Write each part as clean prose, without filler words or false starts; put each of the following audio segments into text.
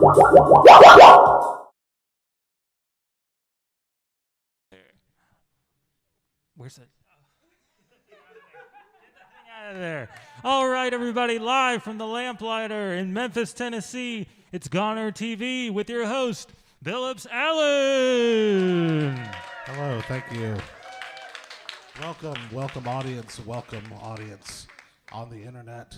Where's it? Get out of there. All right, everybody, live from the Lamplighter in Memphis, Tennessee, it's GONER TV with your host, Phillips Allen. Hello, thank you. Welcome audience on the internet.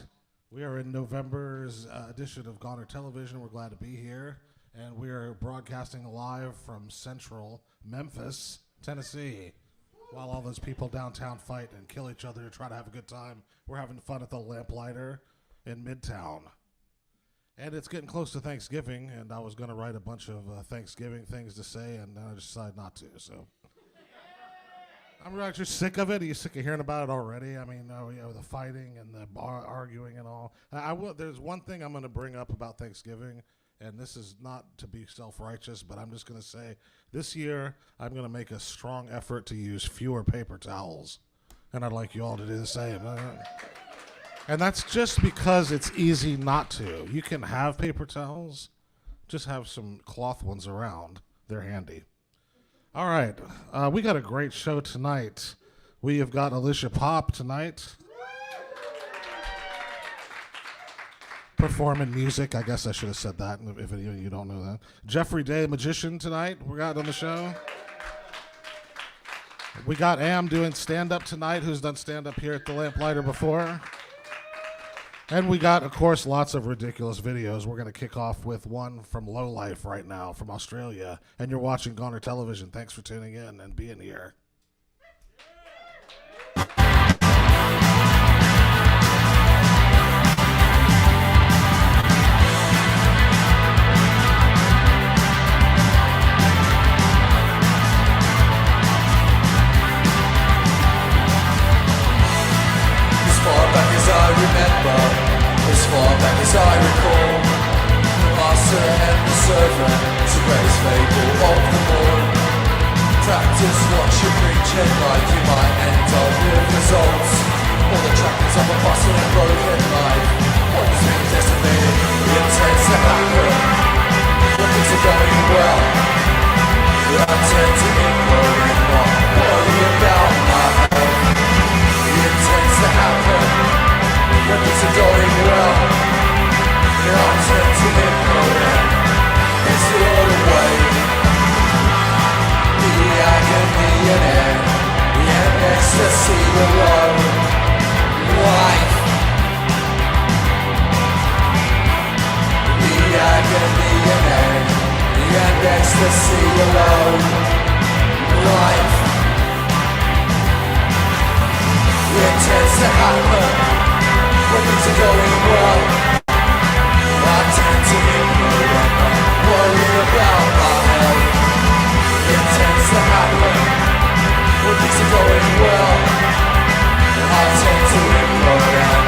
We are in November's edition of GONER Television. We're glad to be here, and we are broadcasting live from central Memphis, Tennessee. While all those people downtown fight and kill each other to try to have a good time, we're having fun at the Lamplighter in Midtown. And it's getting close to Thanksgiving, and I was going to write a bunch of Thanksgiving things to say, and then I decided not to, so. I'm actually sick of it. Are you sick of hearing about it already? I mean, the fighting and the arguing and all. There's one thing I'm going to bring up about Thanksgiving, and this is not to be self-righteous, but I'm just going to say this year I'm going to make a strong effort to use fewer paper towels, and I'd like you all to do the same. And that's just because it's easy not to. You can have paper towels, just have some cloth ones around. They're handy. All right, we got a great show tonight. We have got Alicja Pop tonight. Performing music. I guess I should have said that if any of you don't know that. Jeffrey Day, magician tonight. We got on the show. We got Am doing stand-up tonight, who's done stand-up here at the Lamplighter before. And we got, of course, lots of ridiculous videos. We're going to kick off with one from Lowlife right now from Australia. And you're watching GONER Television. Thanks for tuning in and being here. I remember, as far back as I recall, the master and the servant, it's the greatest fable of them all. Practice what you preach and life, you might end up with results. All the trappings of a bustle and broken life. What is being decimated, the intents that happen. When things are going well, I tend to ignore and not worry about my health. The intents that happen. When things are going well, I tend to ignore it. It's the other way. The agony and end, the ecstasy alone. Life. The agony and end, the ecstasy alone. Life. It tends to happen. When things are going well, I tend to ignore and not worry about my health. It tends to happen. When things are going well, I tend to ignore and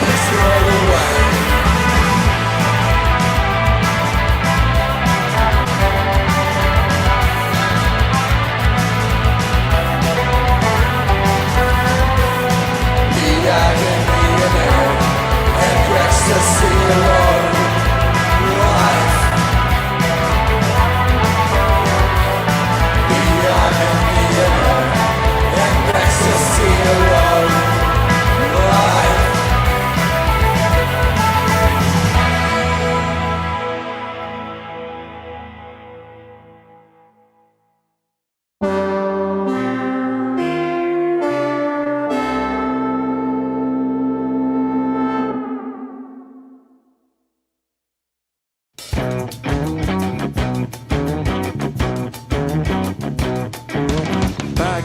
piss the other way. The agony and ecstasy alone. Life. The agony and ecstasy alone. Life.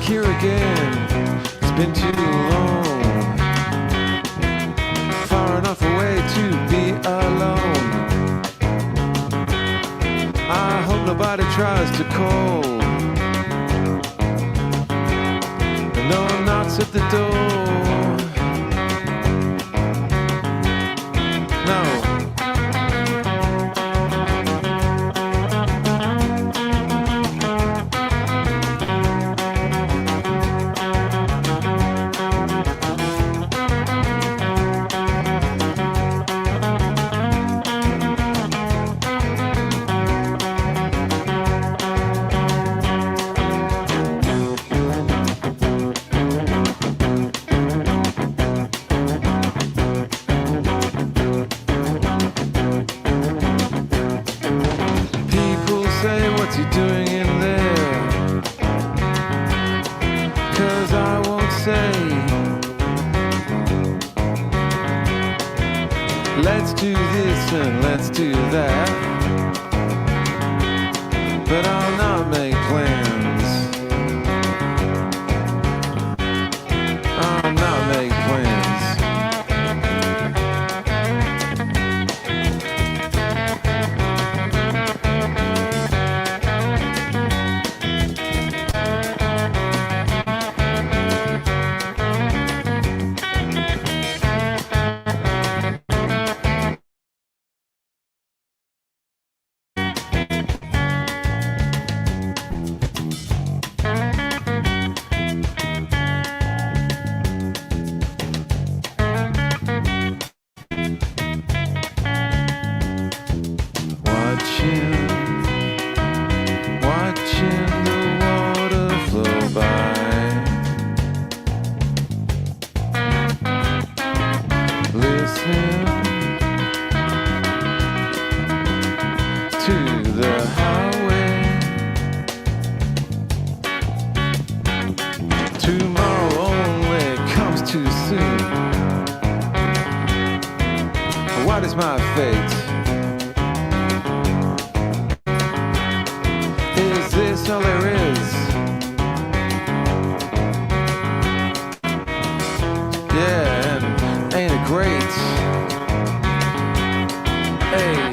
Here again, it's been too long, far enough away to be alone. I hope nobody tries to call, and no one knocks at the door. No. let's do this and let's do that. But I'll not make plans. I'll not make plans. Watching the water flow by. Listening to the highway. Tomorrow only comes too soon. What is my fate? Is this all there is? Yeah, and ain't it great? Hey.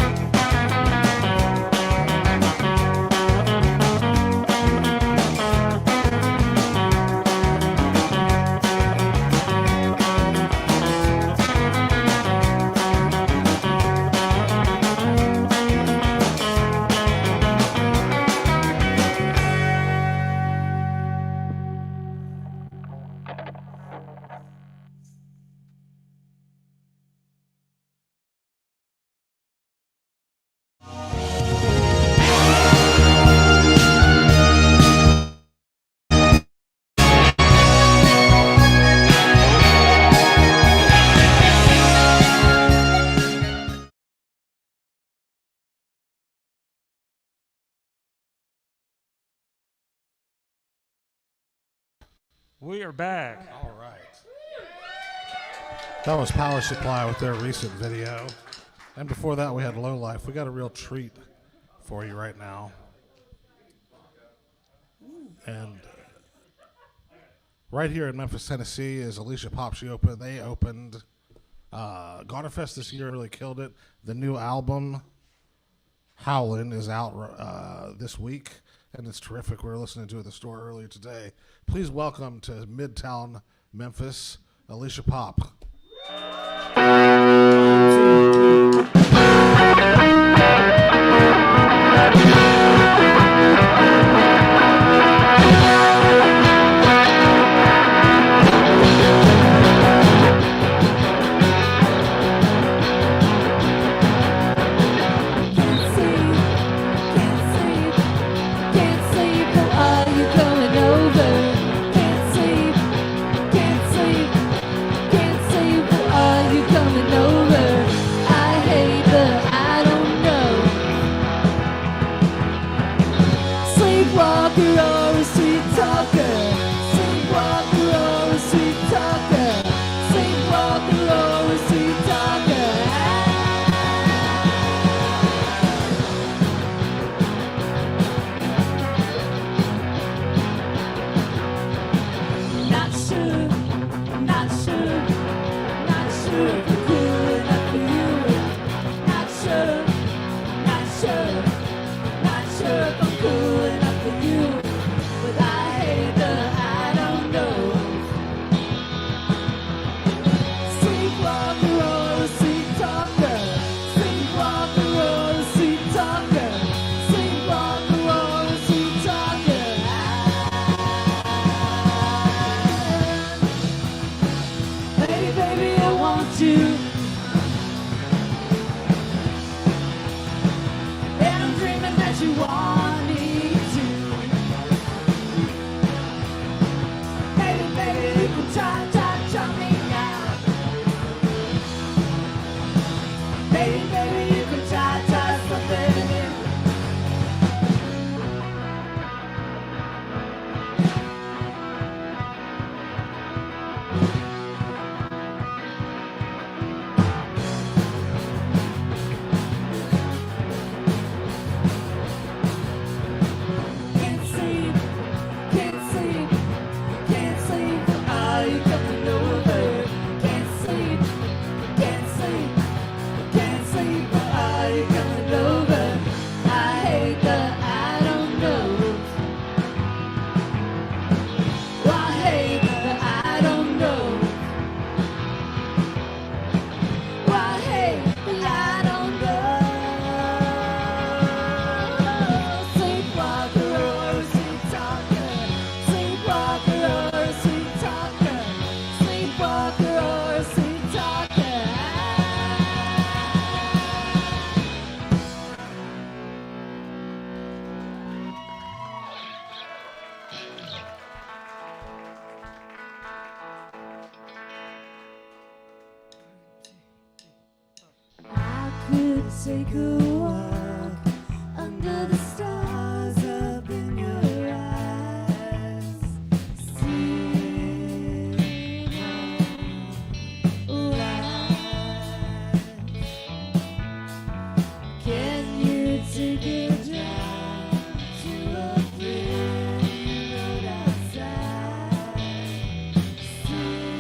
We are back. All right. That was Power Supply with their recent video. And before that, we had Low Life. We got a real treat for you right now. And right here in Memphis, Tennessee is Alicja Pop. They opened Goner Fest this year, really killed it. The new album, Howlin', is out this week, and it's terrific. We were listening to it at the store earlier today. Please welcome to Midtown Memphis, Alicja Pop. take a walk under the stars up in your eyes. See life. Can you take a drive to a pretty road outside? See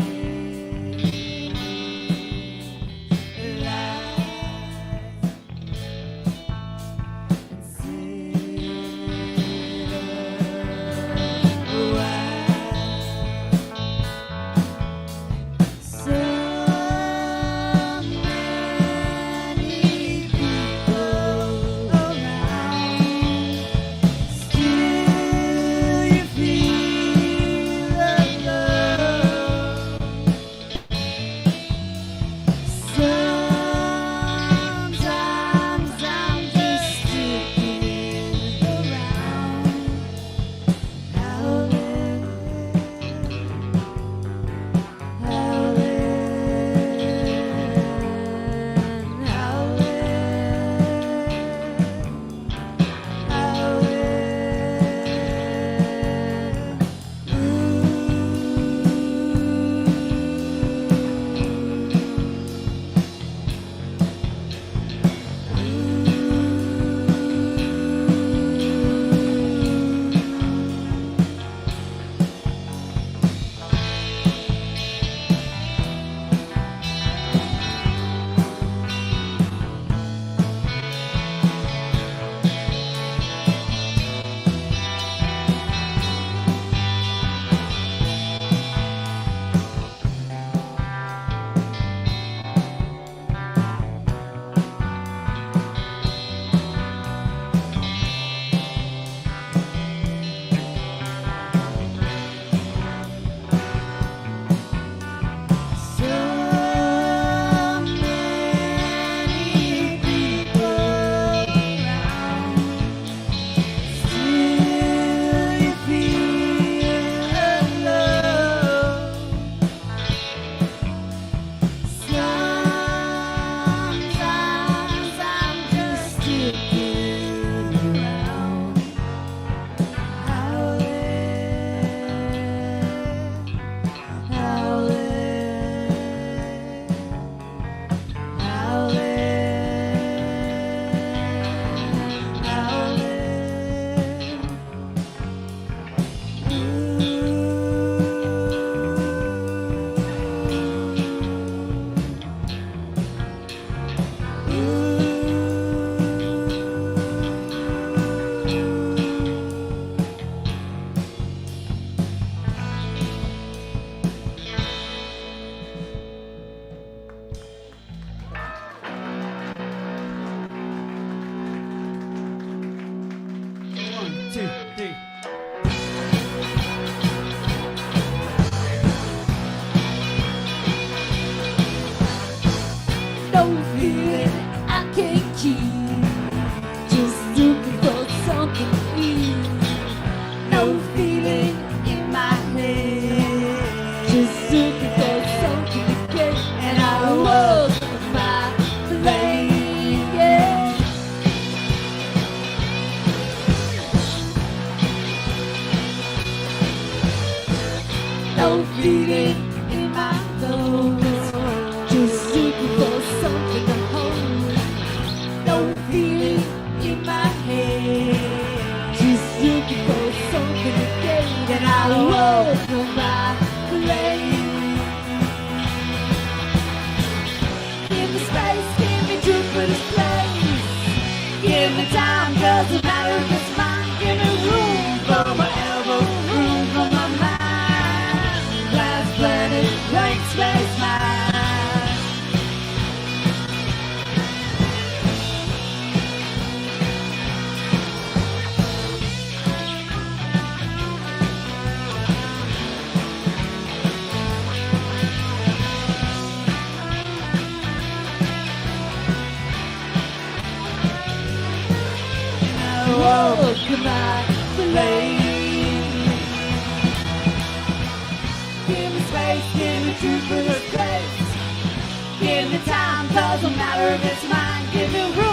Give me time, doesn't matter if it's mine. Give me room.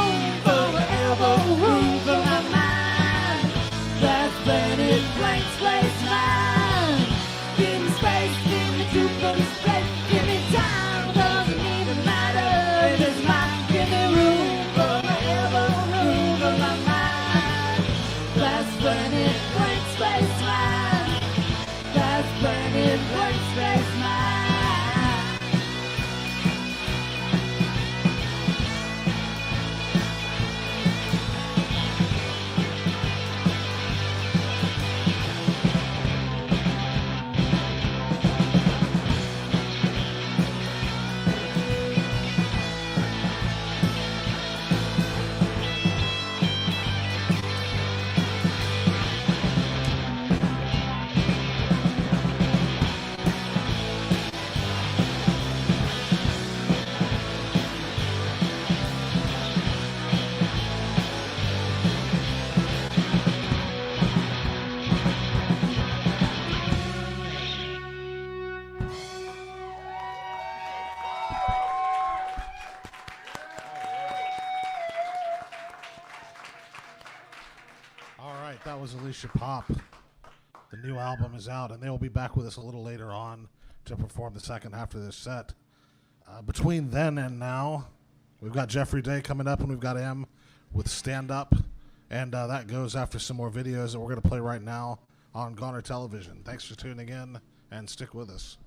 elbow room for my mind. That's burning blank space mind. Give me space, give me truth for the space, give me time, doesn't even matter if it's mine. Give me room for my elbow room for my mind. That's burning blank space mind. That's burning blank space mind. All right, that was Alicia Pop. The new album is out, and they will be back with us a little later on to perform the second half of this set. Between then and now, we've got Jeffrey Day coming up, and we've got him with Stand Up, and that goes after some more videos that we're going to play right now on GONER Television. Thanks for tuning in, and stick with us.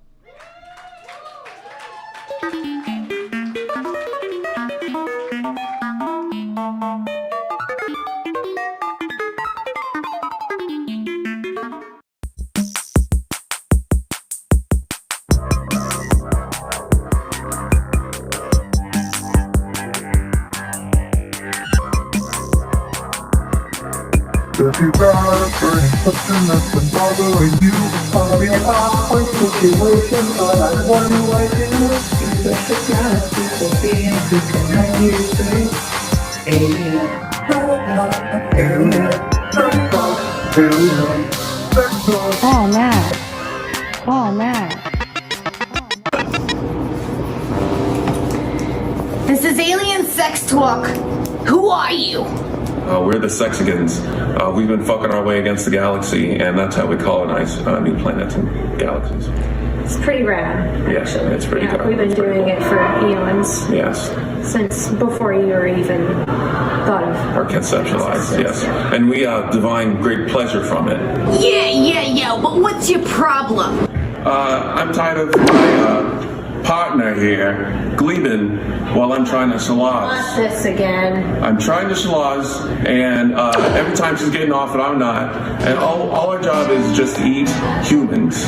If you got a burning something that's been bothering you, I'll be an awkward situation, but I wonder why you expect the guys to be in to connect you, say, alien, alien, alien, Oh, Matt. Oh, Matt. This is Alien Sex Talk. Who are you? We're the Sexigans. We've been fucking our way against the galaxy, and that's how we colonize new planets and galaxies. It's pretty rad. Yes, it's pretty good. We've been doing it for eons. Yes. Since before you were even thought of. Or conceptualized, yes. And we divine great pleasure from it. Yeah, but what's your problem? I'm tired of my partner here gleaming while I'm trying to shalaz. Not this again. I'm trying to shalaz, and every time she's getting off and I'm not. And all our job is just to eat humans.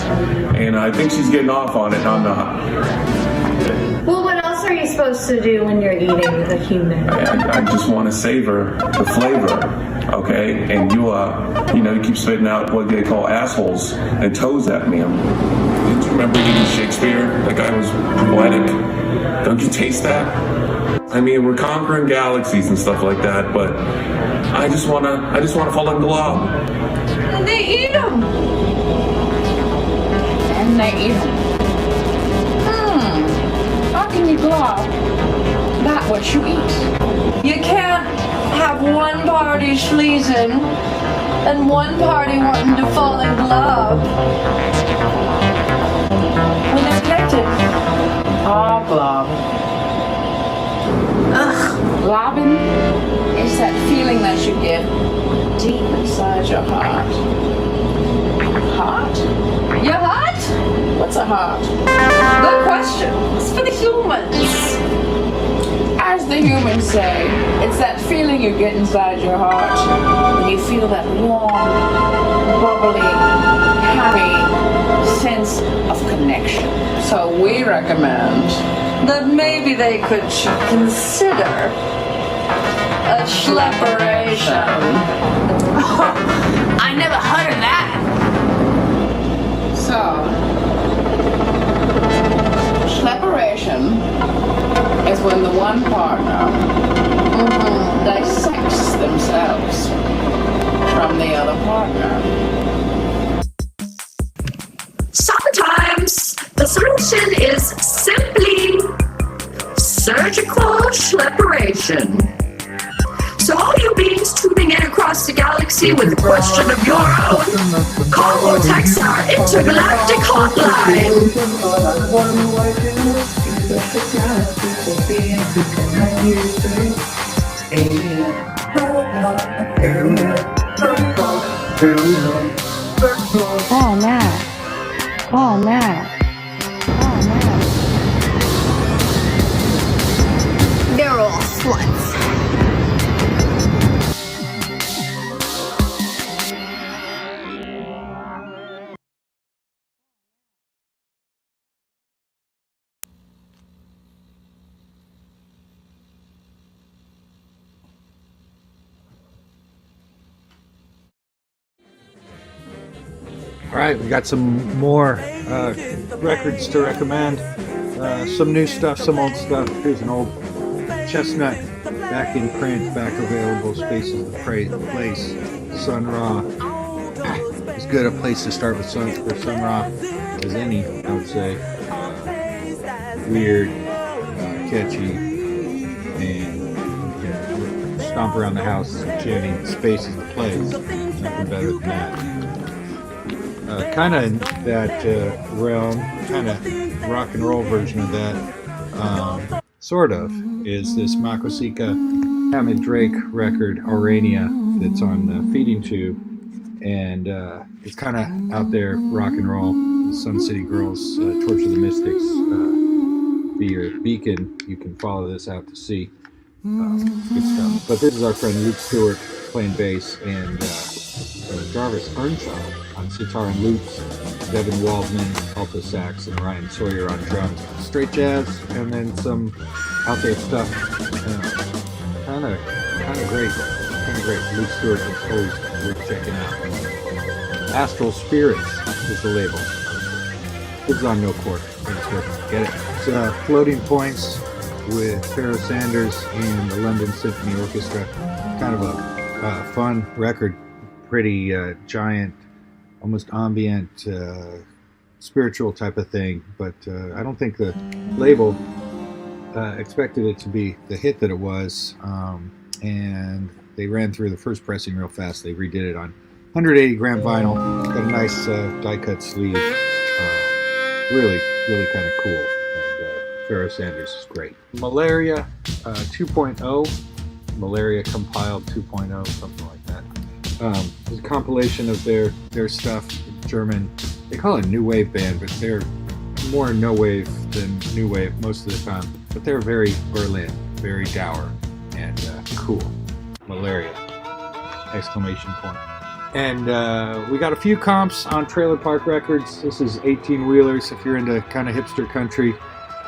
And I think she's getting off on it and I'm not. Well, what else are you supposed to do when you're eating a human? I just want to savor the flavor, okay? And you keep spitting out what they call assholes and toes at me. Don't you remember eating Shakespeare? That guy was poetic. Don't you taste that? I mean, we're conquering galaxies and stuff like that, but I just wanna fall in love. And they eat them. And they eat them. How can you glob that what you eat? You can't have one party sleazing and one party wanting to fall in love when they're connected. Oh, glob. Globbing is that feeling that you get deep inside your heart. Heart? Your heart? What's a heart? Good question. It's for the humans. As the humans say, it's that feeling you get inside your heart when you feel that warm, bubbly, happy sense of connection. So we recommend That maybe they could consider a schlepperation. I never heard of that. So, schlepperation is when the one partner dissects themselves from the other partner. Sometimes the solution is simply surgical schlepperation. So all you galaxy with a question of your own, call or text our intergalactic hotline. Oh, Matt. Oh, Matt. They're all sluts. All right, we got some more records to recommend. Some new stuff, some old stuff. Here's an old chestnut, back in print, back available. Spaces of Place, Sun Ra. As good a place to start with for Sun Ra as any, I would say. Weird, catchy, and stomp around the house chanting Spaces of Place. Nothing better than that. Kind of in that realm, kind of rock and roll version of that, sort of, is this Makosika Hammond Drake record, Aurania, that's on Feeding Tube, and it's kind of out there, rock and roll. The Sun City Girls, Torch of the Mystics, be your beacon. You can follow this out to sea. Good stuff. But this is our friend Luke Stewart playing bass, and Jarvis Earnshaw on sitar and loops, Devin Waldman, alto sax, and Ryan Sawyer on drums. Straight jazz, and then some out there stuff. Kind of great. Luke Stewart is always worth checking out. Astral Spirits is the label. This is on No Quarter. Get it. It's Floating Points with Pharoah Sanders and the London Symphony Orchestra. Kind of a fun record. Pretty giant, almost ambient, spiritual type of thing, but I don't think the label expected it to be the hit that it was, and they ran through the first pressing real fast. They redid it on 180 gram vinyl. Got a nice die cut sleeve. Really kind of cool. And Pharoah Sanders is great. Malaria 2.0, Malaria Compiled 2.0, something like that. It's a compilation of their stuff. German, they call it a new wave band, but they're more no wave than new wave most of the time. But they're very Berlin, very dour, and cool. Malaria! Exclamation point. And we got a few comps on Trailer Park Records. This is 18-wheelers. If you're into kind of hipster country,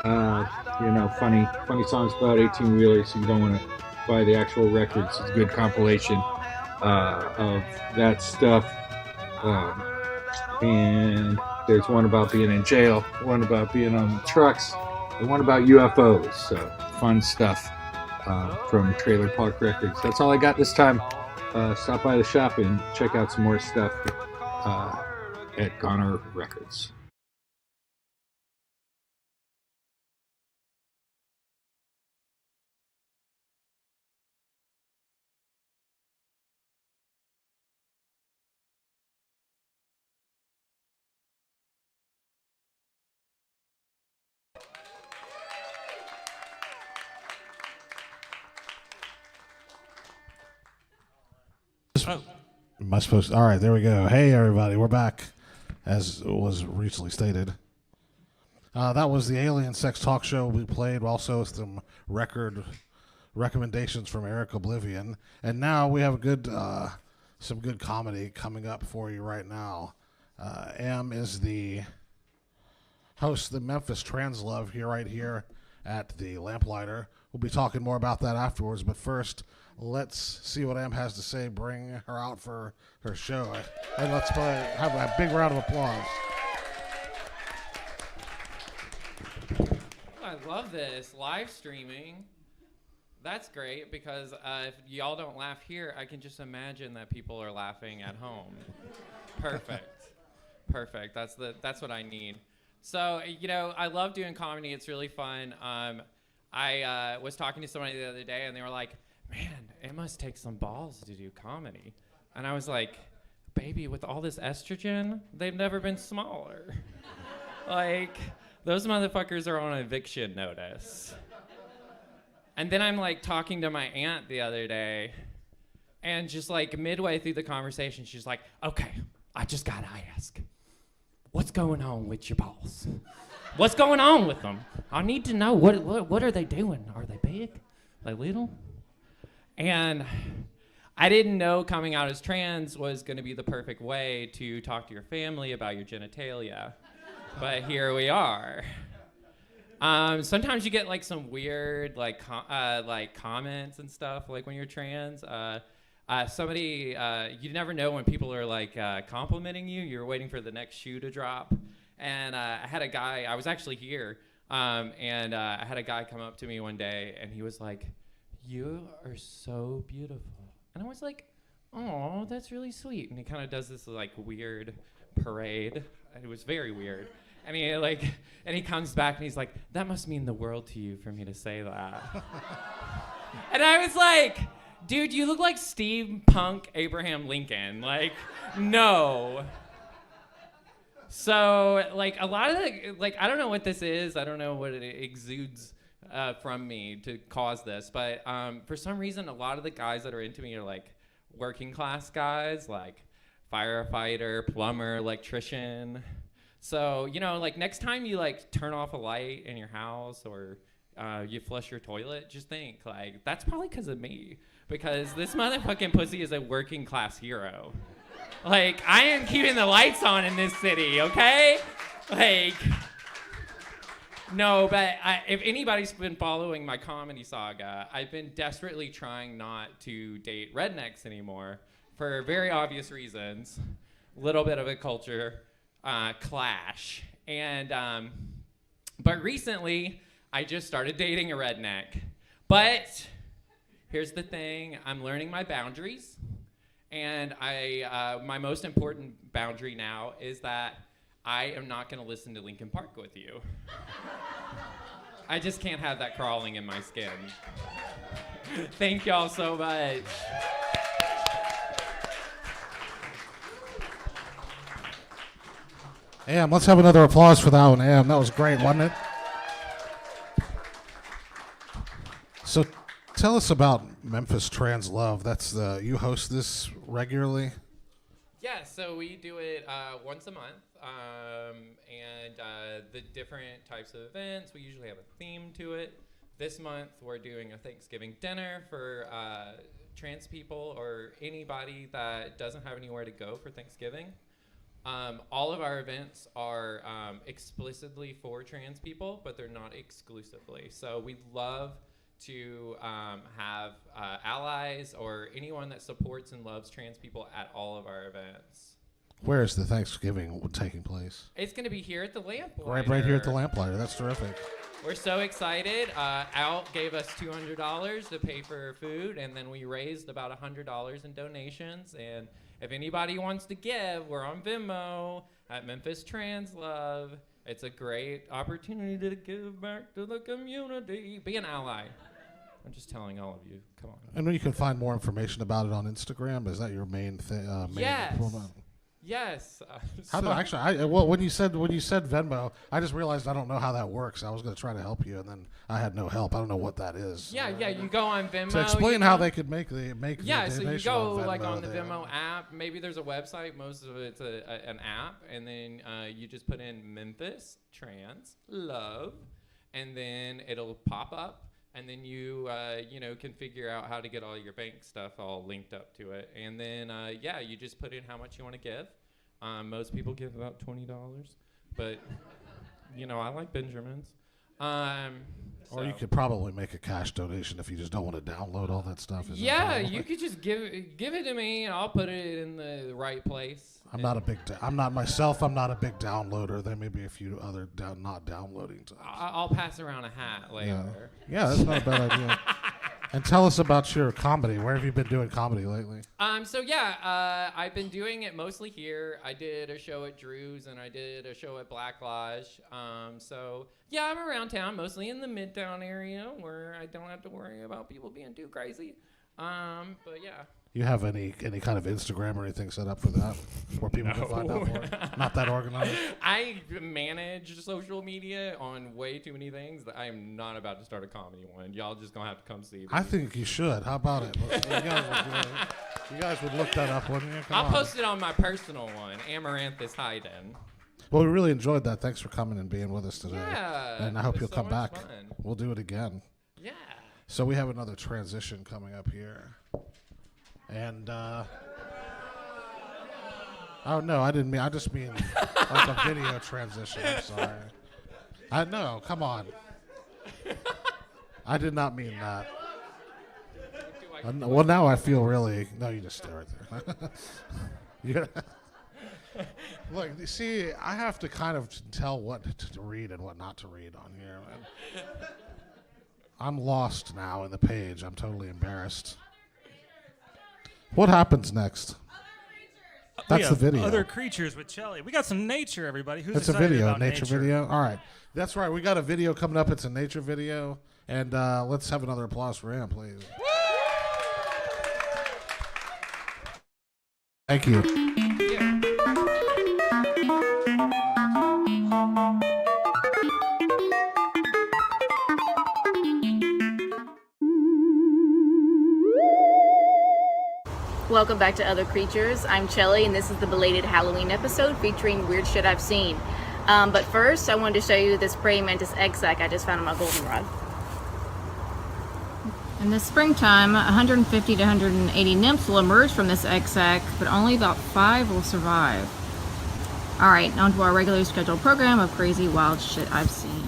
funny songs about 18-wheelers. You don't want to buy the actual records. It's a good compilation of that stuff. And there's one about being in jail, one about being on trucks, and one about UFOs. So fun stuff from Trailer Park Records. That's all I got this time. Stop by the shop and check out some more stuff at GONER Records. Am I supposed to? All right, there we go. Hey, everybody, we're back, as was recently stated. That was the Alien Sex Talk Show we played, also some record recommendations from Eric Oblivion. And now we have some good comedy coming up for you right now. Am is the host of the Memphis Translove right here at the Lamplighter. We'll be talking more about that afterwards, but first, let's see what Am has to say. Bring her out for her show. And let's have a big round of applause. I love this. Live streaming. That's great because if y'all don't laugh here, I can just imagine that people are laughing at home. Perfect. That's what I need. So, I love doing comedy. It's really fun. I was talking to somebody the other day, and they were like, man, it must take some balls to do comedy. And I was like, baby, with all this estrogen, they've never been smaller. Like, those motherfuckers are on eviction notice. And then I'm like talking to my aunt the other day, and just like midway through the conversation, she's like, okay, I just gotta ask, what's going on with your balls? What's going on with them? I need to know, what are they doing? Are they big? Are they little? And I didn't know coming out as trans was gonna be the perfect way to talk to your family about your genitalia. But here we are. Sometimes you get like some weird like comments and stuff like when you're trans. Somebody, you never know when people are like complimenting you. You're waiting for the next shoe to drop. And I had a guy, I was actually here, and I had a guy come up to me one day, and he was like, "You are so beautiful." And I was like, "Oh, that's really sweet." And he kind of does this like weird parade. It was very weird. And he comes back and he's like, "That must mean the world to you for me to say that." And I was like, dude, you look like steampunk Abraham Lincoln. Like, no. So, like, a lot of the, like, I don't know what this is. I don't know what it exudes from me to cause this. But for some reason, a lot of the guys that are into me are, like, working class guys, like firefighter, plumber, electrician. So, you know, like, next time you, like, turn off a light in your house or you flush your toilet, just think, like, that's probably because of me. Because this motherfucking pussy is a working class hero. Like, I am keeping the lights on in this city, okay? Like, no, but if anybody's been following my comedy saga, I've been desperately trying not to date rednecks anymore for very obvious reasons. Little bit of a culture clash. And, but recently, I just started dating a redneck. But here's the thing, I'm learning my boundaries. And my most important boundary now is that I am not gonna listen to Linkin Park with you. I just can't have that crawling in my skin. Thank y'all so much. Am, let's have another applause for that one, Am. That was great, wasn't it? So tell us about Memphis Trans Love. That's you host this regularly? Yeah, so we do it once a month, and the different types of events, we usually have a theme to it. This month, we're doing a Thanksgiving dinner for trans people or anybody that doesn't have anywhere to go for Thanksgiving. All of our events are explicitly for trans people, but they're not exclusively. So we love to have allies or anyone that supports and loves trans people at all of our events. Where is the Thanksgiving taking place? It's going to be here at the Lamplighter. Right here at the Lamplighter. That's terrific. We're so excited. Al gave us $200 to pay for food, and then we raised about $100 in donations. And if anybody wants to give, we're on Venmo at Memphis Trans Love. It's a great opportunity to give back to the community. Be an ally. I'm just telling all of you. Come on. And you can find more information about it on Instagram. Is that your main thing? Yes. Yes. How do actually? Well, when you said Venmo, I just realized I don't know how that works. I was going to try to help you, and then I had no help. I don't know what that is. Yeah. You go on Venmo. So explain how they could make the Yeah. So you go on like on the there. Venmo app. Maybe there's a website. Most of it's an app, and then you just put in Memphis Trans Love, and then it'll pop up. And then you can figure out how to get all your bank stuff all linked up to it. And then, you just put in how much you want to give. Most people give about $20. But, I like Benjamins. Or you could probably make a cash donation if you just don't want to download all that stuff. You could just give it to me, and I'll put it in the right place. I'm not a big downloader. There may be a few other not downloading times. I'll pass around a hat later. Yeah, that's not a bad idea. And tell us about your comedy. Where have you been doing comedy lately? I've been doing it mostly here. I did a show at Drew's, and I did a show at Black Lodge. I'm around town, mostly in the Midtown area, where I don't have to worry about people being too crazy. But yeah. You have any kind of Instagram or anything set up for that where people can find out more? Not that organized? I manage social media on way too many things that I am not about to start a comedy one. Y'all just gonna have to come see me. I think you should. How about it? You guys would look that up, wouldn't you? I'll post it on my personal one, Amaranthus Hayden. Well, we really enjoyed that. Thanks for coming and being with us today. Yeah. And I hope you'll so come back. fun. We'll do it again. Yeah. So we have another transition coming up here. And, oh, no, I didn't mean, I just mean like a video transition. I'm sorry. I know, come on. I did not mean that. Well, now I feel really, no, you just stay right there. Look, you see, I have to kind of tell what to read and what not to read on here. I'm lost now in the page. I'm totally embarrassed. What happens next? That's the video. Other creatures with Chelly. We got some nature, everybody. Who's It's a excited video, about nature video. All right, that's right. We got a video coming up. It's a nature video, and let's have another applause for him, please. Thank you. Welcome back to Other Creatures. I'm Chelly, and this is the belated Halloween episode featuring weird shit I've seen. But first, I wanted to show you this praying mantis egg sac I just found on my goldenrod. In the springtime, 150 to 180 nymphs will emerge from this egg sac, but only about 5 will survive. Alright, on to our regularly scheduled program of crazy, wild shit I've seen.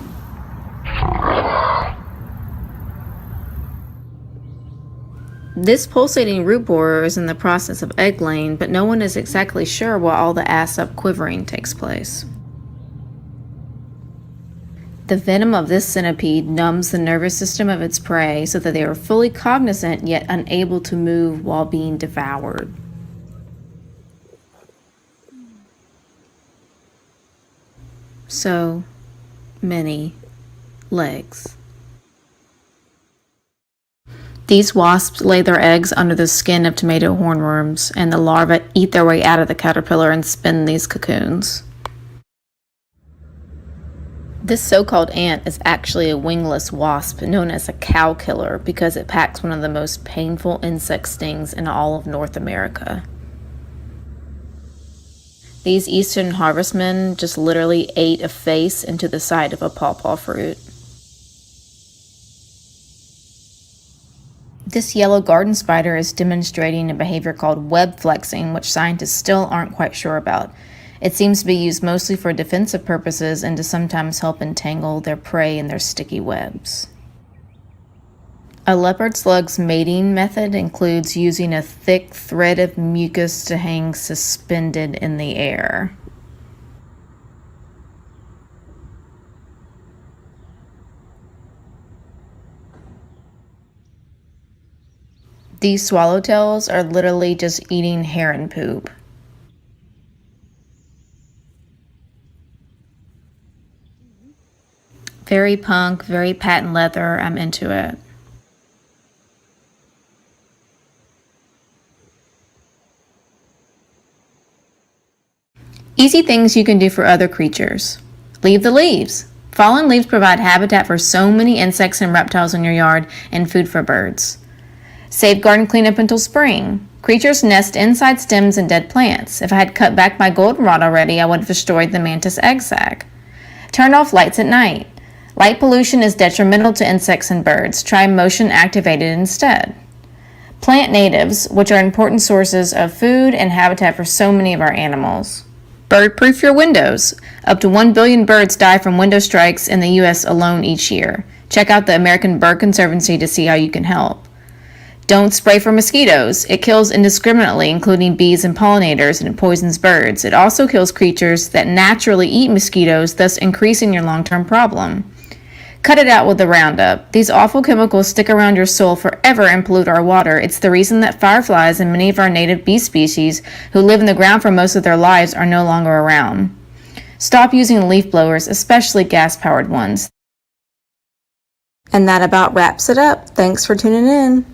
This pulsating root borer is in the process of egg laying, but no one is exactly sure while all the ass-up quivering takes place. The venom of this centipede numbs the nervous system of its prey so that they are fully cognizant yet unable to move while being devoured. So many legs. These wasps lay their eggs under the skin of tomato hornworms, and the larvae eat their way out of the caterpillar and spin these cocoons. This so-called ant is actually a wingless wasp known as a cow killer because it packs one of the most painful insect stings in all of North America. These eastern harvestmen just literally ate a face into the side of a pawpaw fruit. This yellow garden spider is demonstrating a behavior called web flexing, which scientists still aren't quite sure about. It seems to be used mostly for defensive purposes and to sometimes help entangle their prey in their sticky webs. A leopard slug's mating method includes using a thick thread of mucus to hang suspended in the air. These swallowtails are literally just eating heron poop. Very punk, very patent leather. I'm into it. Easy things you can do for other creatures. Leave the leaves. Fallen leaves provide habitat for so many insects and reptiles in your yard and food for birds. Save garden cleanup until spring. Creatures nest inside stems and dead plants. If I had cut back my goldenrod already, I would have destroyed the mantis egg sac. Turn off lights at night. Light pollution is detrimental to insects and birds. Try motion activated instead. Plant natives, which are important sources of food and habitat for so many of our animals. Bird-proof your windows. Up to 1 billion birds die from window strikes in the U.S. alone each year. Check out the American Bird Conservancy to see how you can help. Don't spray for mosquitoes. It kills indiscriminately, including bees and pollinators, and it poisons birds. It also kills creatures that naturally eat mosquitoes, thus increasing your long-term problem. Cut it out with the Roundup. These awful chemicals stick around your soil forever and pollute our water. It's the reason that fireflies and many of our native bee species, who live in the ground for most of their lives, are no longer around. Stop using leaf blowers, especially gas-powered ones. And that about wraps it up. Thanks for tuning in.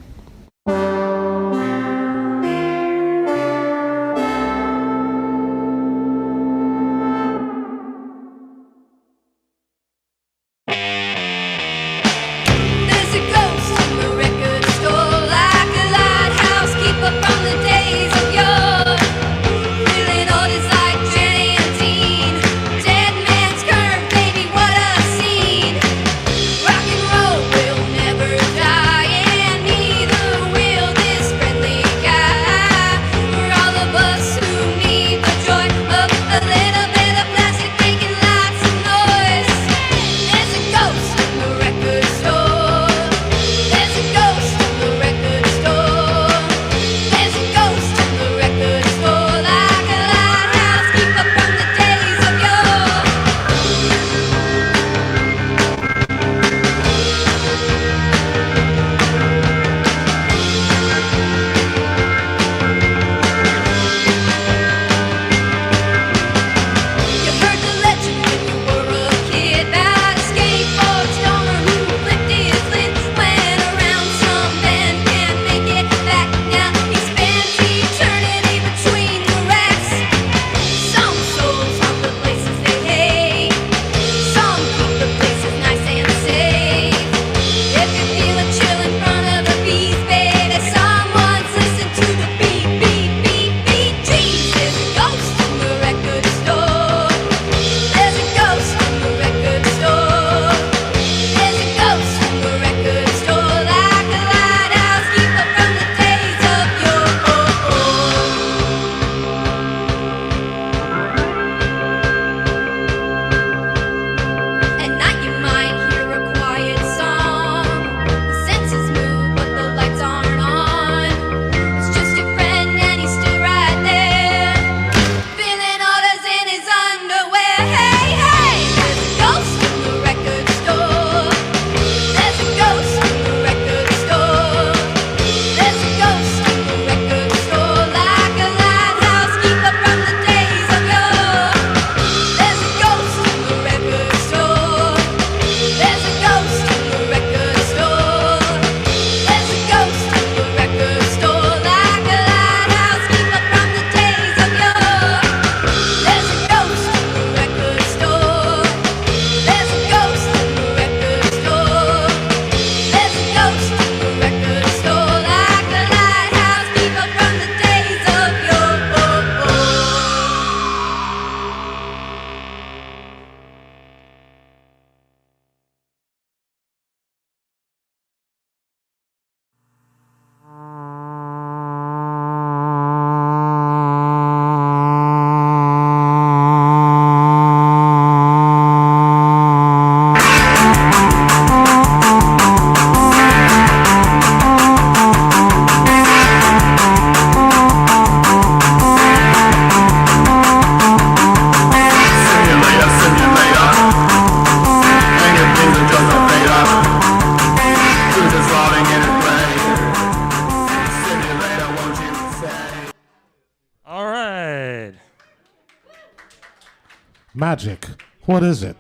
Magic. What is it?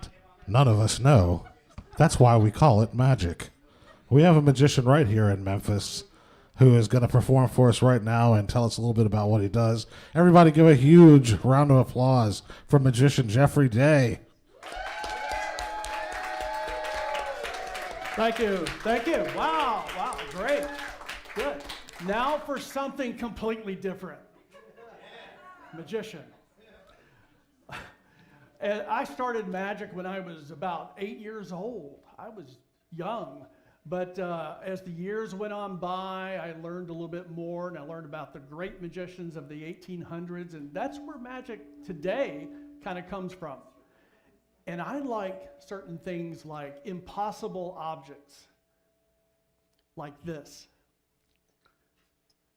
None of us know. That's why we call it magic. We have a magician right here in Memphis who is going to perform for us right now and tell us a little bit about what he does. Everybody give a huge round of applause for magician Jeffrey Day. Thank you. Thank you. Wow. Wow. Great. Good. Now for something completely different. Magician. And I started magic when I was about 8 years old. I was young. But as the years went on by, I learned a little bit more, and I learned about the great magicians of the 1800s, and that's where magic today kind of comes from. And I like certain things like impossible objects, like this.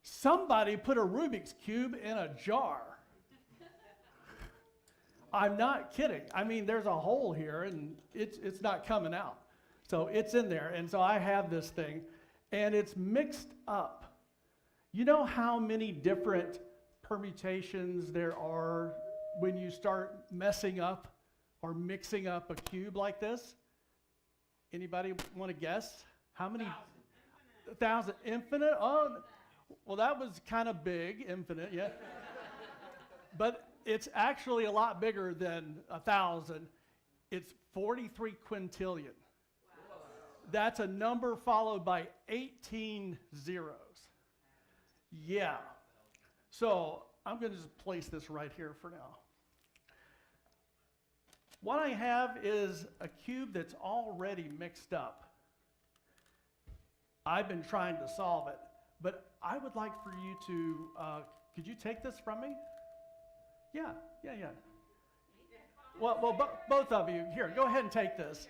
Somebody put a Rubik's Cube in a jar. I'm not kidding. I mean, there's a hole here, and it's not coming out. So it's in there, and so I have this thing, and it's mixed up. You know how many different permutations there are when you start messing up or mixing up a cube like this? Anybody want to guess? How many? 1,000. Infinite? Oh, well, that was kind of big, infinite, yeah. But it's actually a lot bigger than 1,000. It's 43 quintillion. That's a number followed by 18 zeros. Yeah. So I'm going to just place this right here for now. What I have is a cube that's already mixed up. I've been trying to solve it, but I would like for you to, could you take this from me? Yeah. Well, both of you, here, go ahead and take this.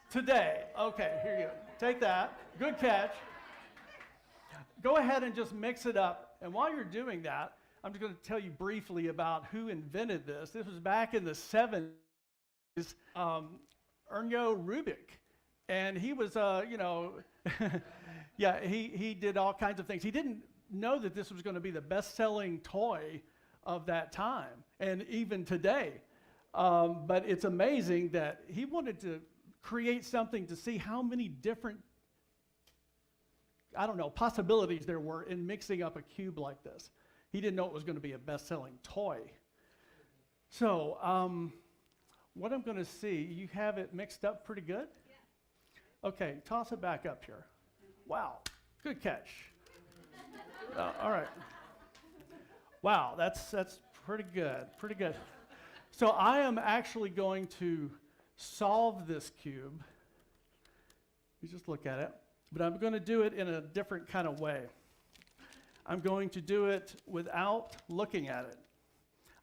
Today. Okay, here you go. Take that. Good catch. Go ahead and just mix it up. And while you're doing that, I'm just going to tell you briefly about who invented this. This was back in the 70s, Ernyo Rubik. And he was, yeah, he did all kinds of things. He didn't know that this was going to be the best-selling toy of that time, and even today. But it's amazing that he wanted to create something to see how many different, possibilities there were in mixing up a cube like this. He didn't know it was going to be a best-selling toy. So what I'm going to see, you have it mixed up pretty good? Yeah. Okay, toss it back up here. Wow, good catch. All right. Wow, that's pretty good. So I am actually going to solve this cube. You just look at it. But I'm going to do it in a different kind of way. I'm going to do it without looking at it.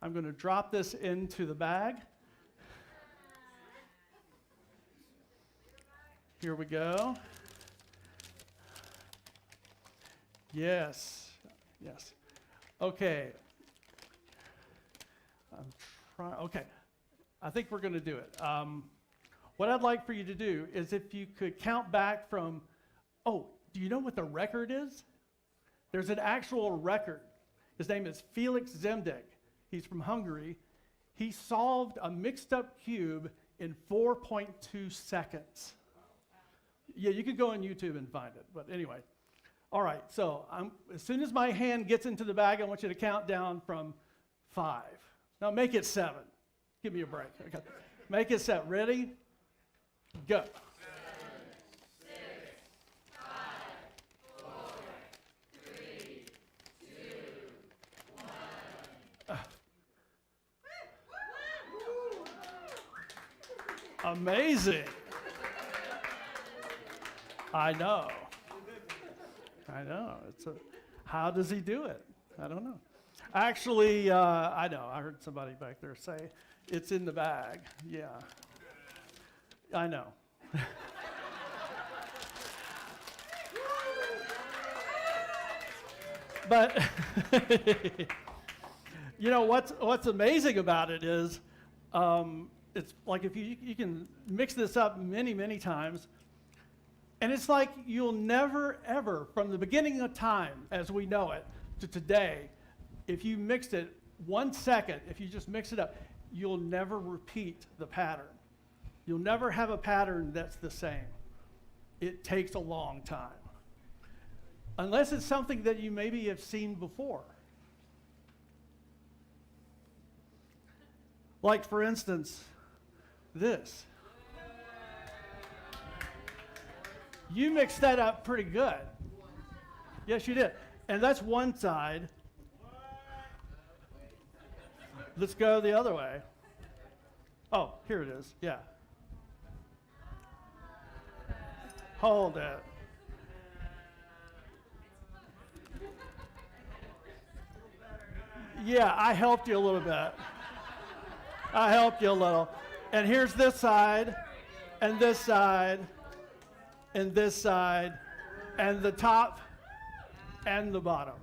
I'm going to drop this into the bag. Here we go. Yes. Okay. Okay. I think we're going to do it. What I'd like for you to do is if you could count back from, do you know what the record is? There's an actual record. His name is Felix Zemdek. He's from Hungary. He solved a mixed up cube in 4.2 seconds. Yeah, you could go on YouTube and find it, but anyway. All right, so as soon as my hand gets into the bag, I want you to count down from 5. Now make it 7. Give me a break. Okay. Make it 7. Ready? Go. 7, 6, 5, 4, 3, 2, 1. Amazing. I know. How does he do it? I don't know. Actually, I know. I heard somebody back there say it's in the bag. Yeah. I know. But you know what's amazing about it is it's like if you can mix this up many times, and it's like you'll never ever, from the beginning of time as we know it to today, if you mixed it 1 second, if you just mix it up, you'll never repeat the pattern. You'll never have a pattern that's the same. It takes a long time. Unless it's something that you maybe have seen before. Like, for instance, this. You mixed that up pretty good. Yes, you did. And that's one side. Let's go the other way. Oh, here it is. Yeah. Hold it. Yeah, I helped you a little bit. I helped you a little. And here's this side, and this side, and this side, and the top, and the bottom.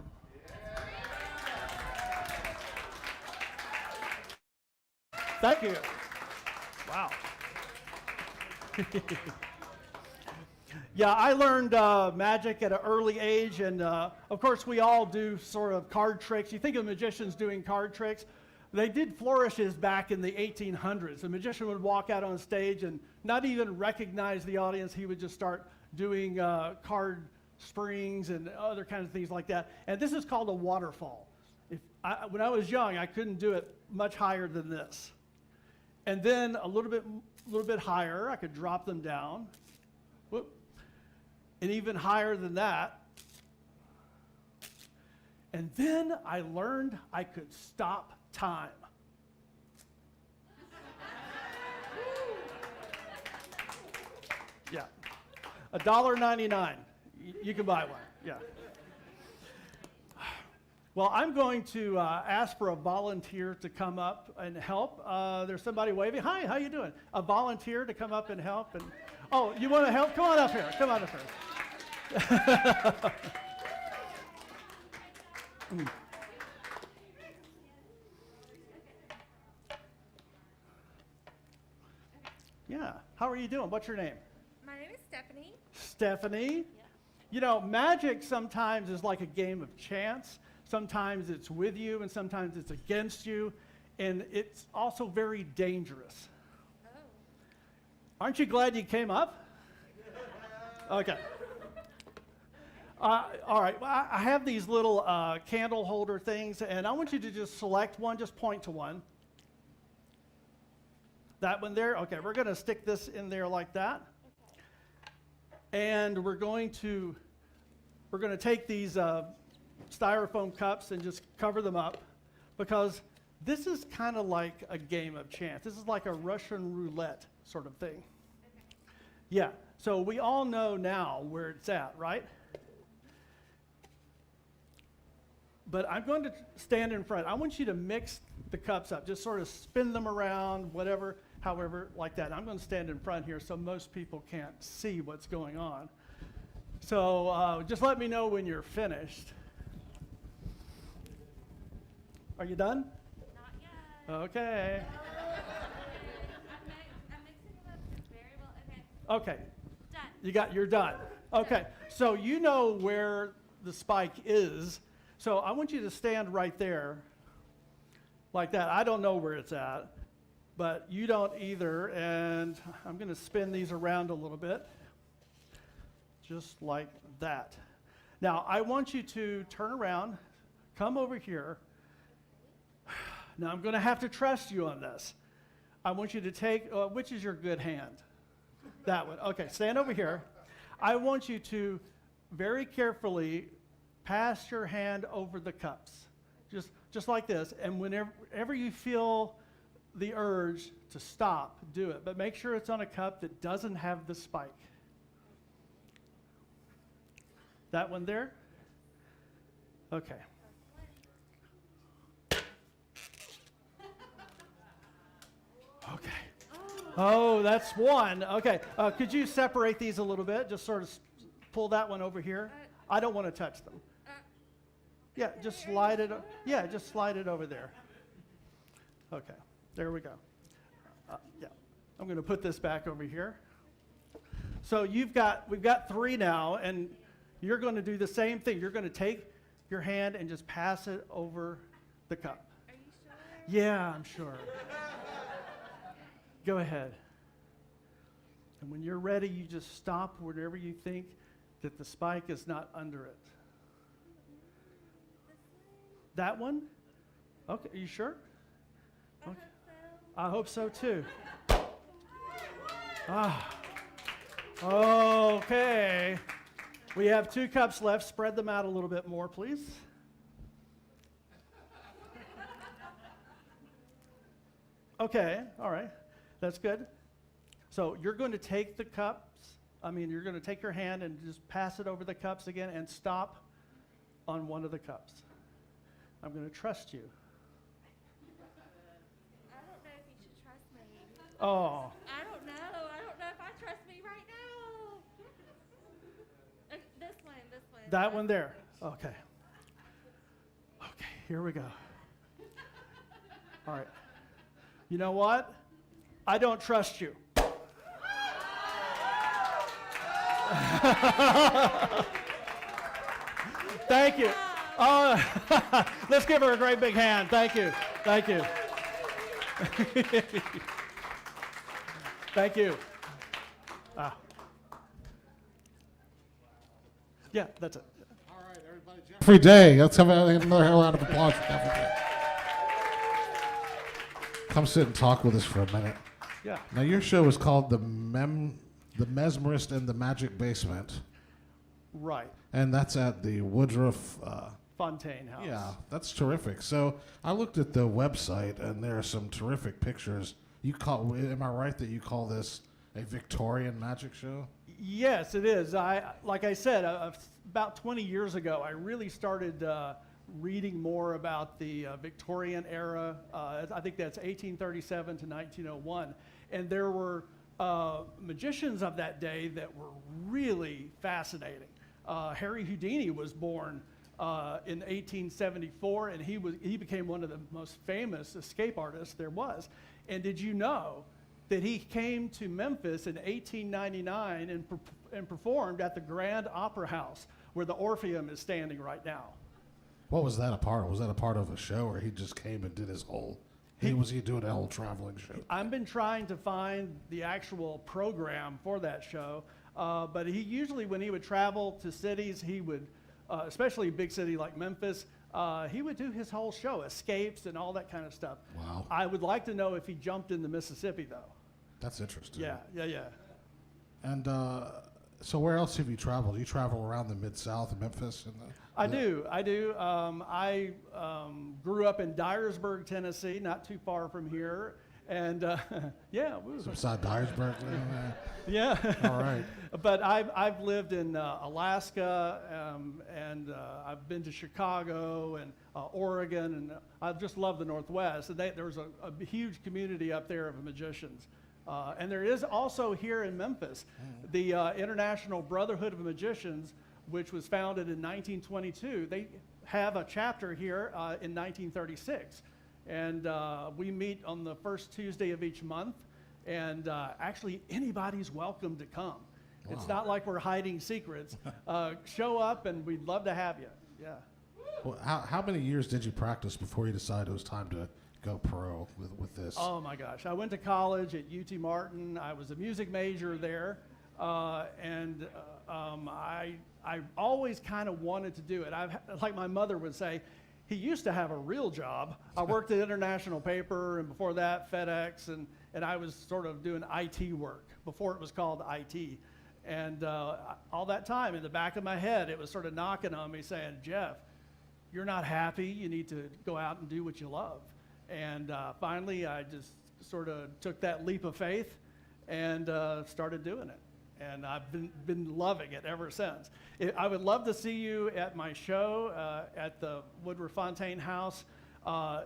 Thank you. Wow. Yeah, I learned magic at an early age, and of course we all do sort of card tricks. You think of magicians doing card tricks. They did flourishes back in the 1800s. A magician would walk out on stage and not even recognize the audience. He would just start doing card springs and other kinds of things like that. And this is called a waterfall. When I was young, I couldn't do it much higher than this. And then a little bit higher, I could drop them down. Whoop. And even higher than that. And then I learned I could stop time. Yeah. $1.99. You can buy one. Yeah. Well, I'm going to ask for a volunteer to come up and help. There's somebody waving. Hi, how you doing? A volunteer to come up and help. And oh, you want to help? Come on up here. Come on up here. Yeah. How are you doing? What's your name? My name is Stephanie. Stephanie? Yeah. You know, magic sometimes is like a game of chance. Sometimes it's with you, and sometimes it's against you, and it's also very dangerous. Oh. Aren't you glad you came up? Okay. All right, well, I have these little candle holder things, and I want you to just select one, just point to one. That one there? Okay, we're going to stick this in there like that. Okay. And we're going to take these styrofoam cups and just cover them up, because this is kind of like a game of chance. This is like a Russian roulette sort of thing. Okay. Yeah, so we all know now where it's at, right? But I'm going to stand in front. I want you to mix the cups up, just sort of spin them around, whatever, however, like that. I'm going to stand in front here so most people can't see what's going on. So just let me know when you're finished. Are you done? Not yet. Okay. I'm mixing them up very well. Okay. Okay. Done. You're done. Okay. So you know where the spike is. So I want you to stand right there, like that. I don't know where it's at, but you don't either. And I'm going to spin these around a little bit, just like that. Now I want you to turn around, come over here. Now I'm going to have to trust you on this. I want you to take, which is your good hand? That one. Okay, stand over here. I want you to very carefully pass your hand over the cups, just like this. And whenever you feel the urge to stop, do it. But make sure it's on a cup that doesn't have the spike. That one there? Okay. Okay. Oh, that's one. Okay. Could you separate these a little bit? Just sort of pull that one over here. I don't want to touch them. Yeah, just slide it. Yeah, just slide it over there. Okay. There we go. Yeah. I'm going to put this back over here. So we've got three now, and you're going to do the same thing. You're going to take your hand and just pass it over the cup. Are you Yeah, I'm sure. Go ahead. And when you're ready, you just stop wherever you think that the spike is not under it. That one? Okay, are you sure? Okay. I hope so too. Ah. Okay. We have 2 cups left. Spread them out a little bit more, please. Okay, all right. That's good. So you're going to take the cups, you're going to take your hand and just pass it over the cups again and stop on one of the cups. I'm going to trust you. I don't know if you should trust me. Oh. I don't know. I don't know if I trust me right now. This one. That one there. Okay. Okay, here we go. All right. You know what? I don't trust you. Thank you. Let's give her a great big hand. Thank you. Thank you. Thank you. Yeah, that's it. All right, everybody. Jeffrey Day. Let's have another round of applause for Jeffrey Day. Come sit and talk with us for a minute. Yeah. Now, your show is called The Mesmerist in the Magic Basement. Right. And that's at the Woodruff Fontaine House. Yeah, that's terrific. So I looked at the website, and there are some terrific pictures. Am I right that you call this a Victorian magic show? Yes, it is. Like I said, about 20 years ago, I really started reading more about the Victorian era. I think that's 1837 to 1901. And there were magicians of that day that were really fascinating. Harry Houdini was born in 1874, and he became one of the most famous escape artists there was. And did you know that he came to Memphis in 1899 and performed at the Grand Opera House, where the Orpheum is standing right now? What was that a part of? Was that a part of a show, or he just came and did his whole... Was he doing a whole traveling show? I've been trying to find the actual program for that show, but he usually, when he would travel to cities, he would, especially a big city like Memphis, he would do his whole show, escapes and all that kind of stuff. Wow. I would like to know if he jumped in the Mississippi, though. That's interesting. Yeah. And so where else have you traveled? You travel around the Mid-South, Memphis? I do. I grew up in Dyersburg, Tennessee, not too far from here. And yeah. Beside Dyersburg? Yeah. All right. But I've lived in Alaska, and I've been to Chicago and Oregon, and I just love the Northwest. And there was a huge community up there of magicians. And there is also here in Memphis, the International Brotherhood of Magicians, which was founded in 1922. They have a chapter here in 1936. And we meet on the first Tuesday of each month. And actually, anybody's welcome to come. Wow. It's not like we're hiding secrets. Show up, and we'd love to have you. Yeah. Well, how many years did you practice before you decided it was time to go pro with this? Oh my gosh. I went to college at UT Martin. I was a music major there. And I always kind of wanted to do it. Like my mother would say, he used to have a real job. I worked at International Paper, and before that, FedEx, and I was sort of doing IT work before it was called IT. And all that time, in the back of my head, it was sort of knocking on me saying, Jeff, you're not happy. You need to go out and do what you love. And finally, I just sort of took that leap of faith and started doing it. And I've been loving it ever since. I would love to see you at my show at the Woodruff Fontaine House.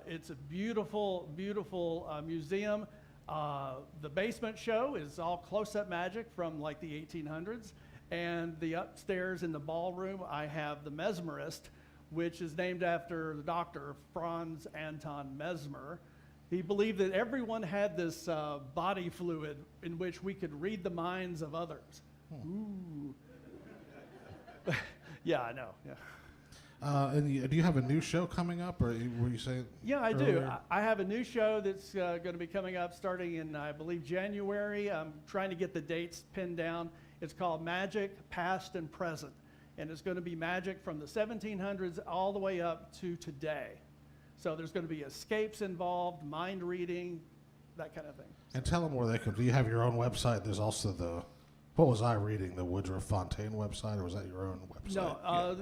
It's a beautiful, beautiful museum. The basement show is all close-up magic from like the 1800s. And the upstairs in the ballroom, I have the Mesmerist, which is named after the doctor Franz Anton Mesmer. He believed that everyone had this body fluid in which we could read the minds of others. Ooh. Yeah, I know. Yeah. And do you have a new show coming up, or were you saying? Yeah, I do. earlier? I have a new show that's going to be coming up starting in, I believe, January. I'm trying to get the dates pinned down. It's called Magic, Past and Present. And it's going to be magic from the 1700s all the way up to today. So there's going to be escapes involved, mind reading, that kind of thing. And tell them where they can. Do you have your own website? There's also the, what was I reading? The Woodruff Fontaine website, or was that your own website? No,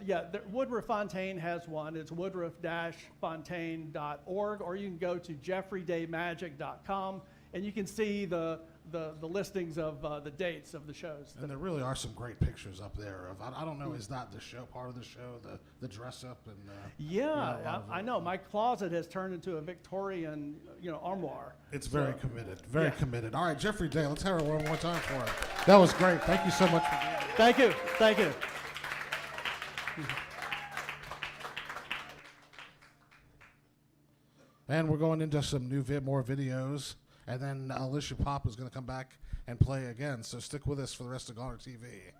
Woodruff Fontaine has one. It's woodruff-fontaine.org, or you can go to jeffreydaymagic.com, and you can see the listings of the dates of the shows. And there really are some great pictures up there. Of I don't know, is that the show part of the show, the dress up and? Yeah, I know. My closet has turned into a Victorian, armoire. It's very committed, very committed. All right, Jeffrey Day, let's hear it one more time for him. That was great. Thank you so much for being here. Thank you. Thank you. And we're going into some more videos. And then Alicja Pop is going to come back and play again. So stick with us for the rest of Goner TV.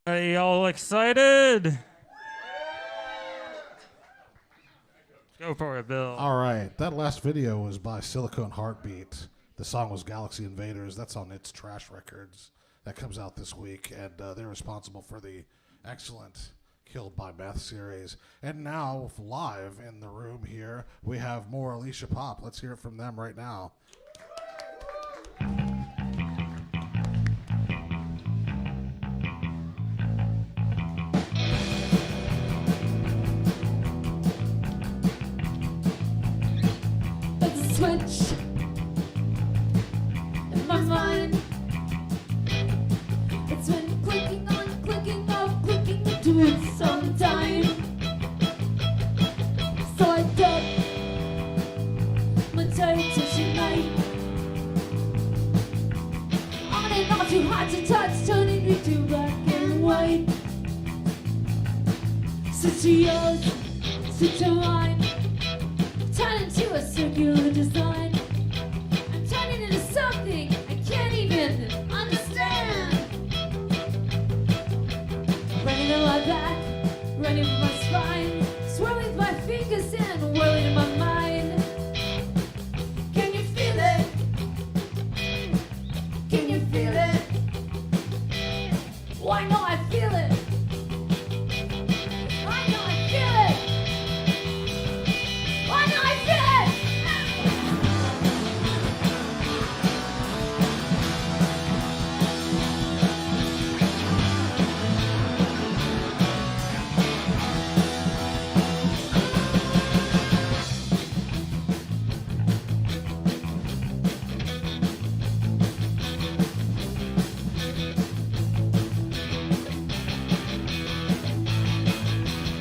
Are y'all excited? Let's go for it, Bill. All right, that last video was by Silicone Heartbeat. The song was Galaxy Invaders. That's on It's Trash Records. That comes out this week, and they're responsible for the excellent Killed by Meth series. And now, live in the room here, we have more Alicia Pop. Let's hear it from them right now. It's a switch in my mind. It's been clicking on, clicking off, clicking into it sometime. So I duck my dietitian night. On and off, too hot to touch, turning me to black and white. Switch to yours, switch to mine. Turn into a circular design. I'm turning into something I can't even understand. Running in my back, running in my spine, swirling with my fingers and whirling in my mind. Can you feel it? Can you feel it? Why not? I feel it. I know I feel it. Why not? I feel it.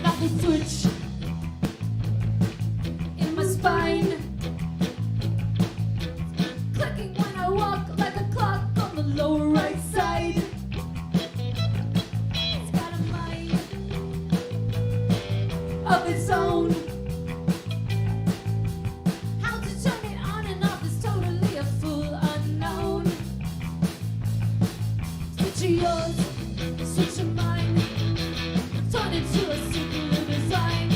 Not the switch in my spine, clicking when I walk like a clock on the lower right side. It's got a mind of its own. How to turn it on and off is totally a full unknown. Switch to yours, switch to mine. Turn into a circular design.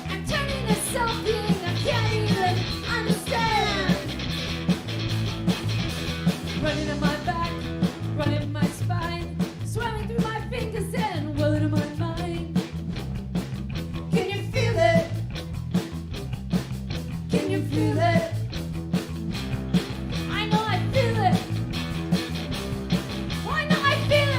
I'm turning into something I can't even understand. Running in my back, running in my spine, swelling through my fingers and whirling in my mind. Can you feel it? Can you feel it? I know I feel it. Why not? I feel it.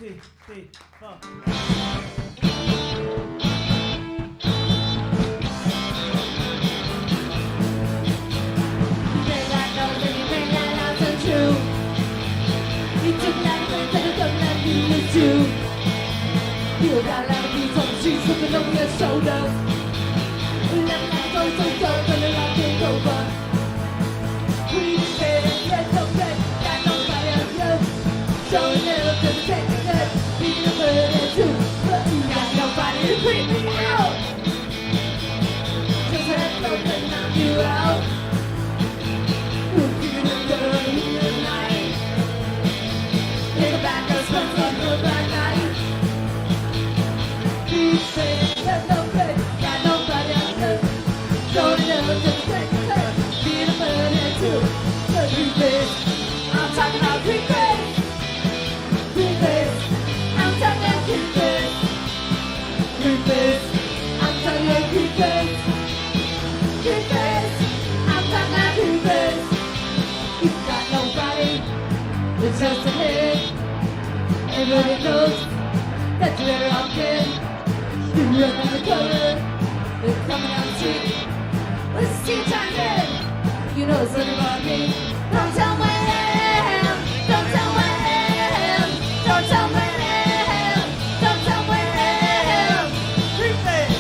3, 4. You took that place and don't let me miss you. You got like these on sheets looking over your shoulder. Let my soul so dark when the light take over. We said there's no place, got nobody else love. Showing love to the second, being a burden too. But you got nobody to creep me out. Just have something knock you out. Looking at the night. Take a back us from the black night. We say there's no place, got nobody else left. Don't ever just take a turn, being a burden too. The creep face, I'm talking about creep face. Creep face, I'm talking about creep face. Creep face, I'm talking about creep face. Creep face, I'm talking about creep face. You got nobody, it's just a head. Everybody knows that you're better off dead. You run on the cover, they're coming out the street. Let's see you try dead. You know it's something about me. Don't tell me I am. Don't tell me I am. Don't tell me I am. Don't tell me I am. Creep face.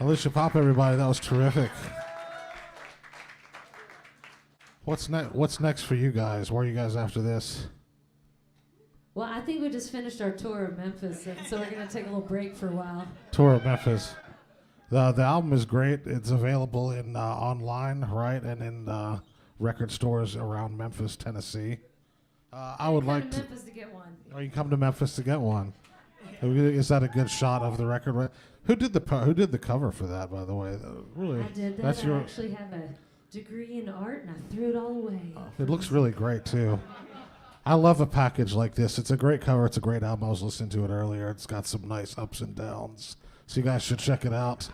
Alicia Pop, everybody, that was terrific. What's next for you guys? Where are you guys after this? Well, I think we just finished our tour of Memphis, and so we're going to take a little break for a while. Tour of Memphis. The album is great. It's available in online, right, and in record stores around Memphis, Tennessee. I would like to. Memphis to get one. Oh, you come to Memphis to get one. Is that a good shot of the record? Right? Who did the cover for that, by the way? Really, I did that. That's I your. actually have a degree in art, and I threw it all away. It looks really great too. I love a package like this. It's a great cover. It's a great album. I was listening to it earlier. It's got some nice ups and downs. So you guys should check it out.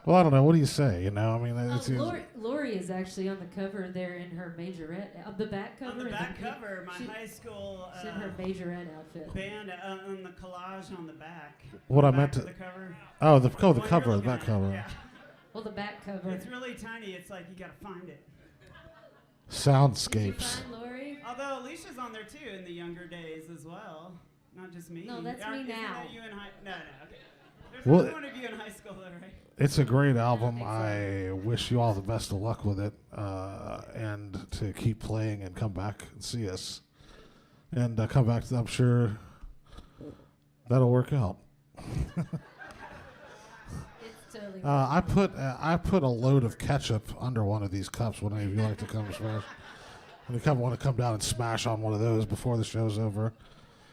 Well, I don't know. What do you say? You know, I mean, it's Lori is actually on the cover there in her majorette, the back cover. On the back cover, my high school she's in her majorette outfit. band on the collage on the back. what I Back meant to. of the cover. Oh, the one cover, you're the back looking cover. at, yeah. Well, the back cover. It's really tiny. It's like you gotta find it. Soundscapes. Lori? Although Alicia's on there too in the younger days as well. Not just me. No, that's me Isn't now. that you in high? No, okay. There's Well, another one of you in high school, though, right? It's a great album. I wish you all the best of luck with it, and to keep playing and come back and see us, and come back. I'm sure that'll work out. Totally I put a load of ketchup under one of these cups. Would any of you like to come smash? Want to come down and smash on one of those before the show's over?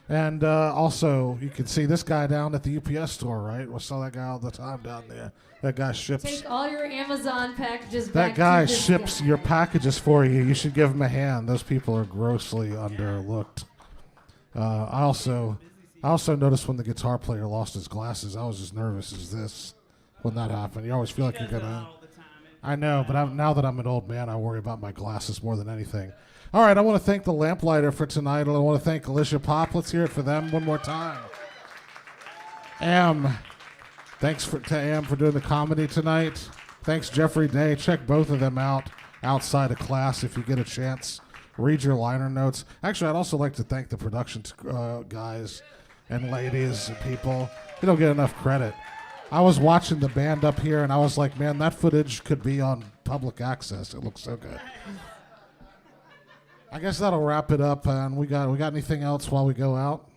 And also, you can see this guy down at the UPS store, right? We saw that guy all the time down there. That guy ships. Take all your Amazon packages back That guy to this ships guy. your packages for you. You should give him a hand. Those people are grossly underlooked. I also noticed when the guitar player lost his glasses, I was as nervous as this when that happened. You always feel like you're gonna. I know, but now that I'm an old man, I worry about my glasses more than anything. All right, I want to thank the Lamplighter for tonight. I want to thank Alicia Pop. Let's hear it for them one more time. Thanks to Am for doing the comedy tonight. Thanks, Jeffrey Day. Check both of them out outside of class if you get a chance. Read your liner notes. Actually, I'd also like to thank the production guys and ladies and people. They don't get enough credit. I was watching the band up here, and I was like, man, that footage could be on public access. It looks so good. I guess that'll wrap it up. And we got anything else while we go out?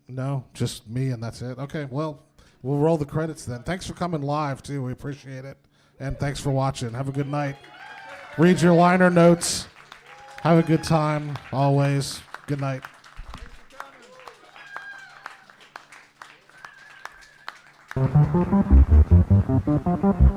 No, just me, and that's it. Okay, well, we'll roll the credits then. Thanks for coming live, too. We appreciate it. And thanks for watching. Have a good night. Read your liner notes. Have a good time, always. Good night. Thank you.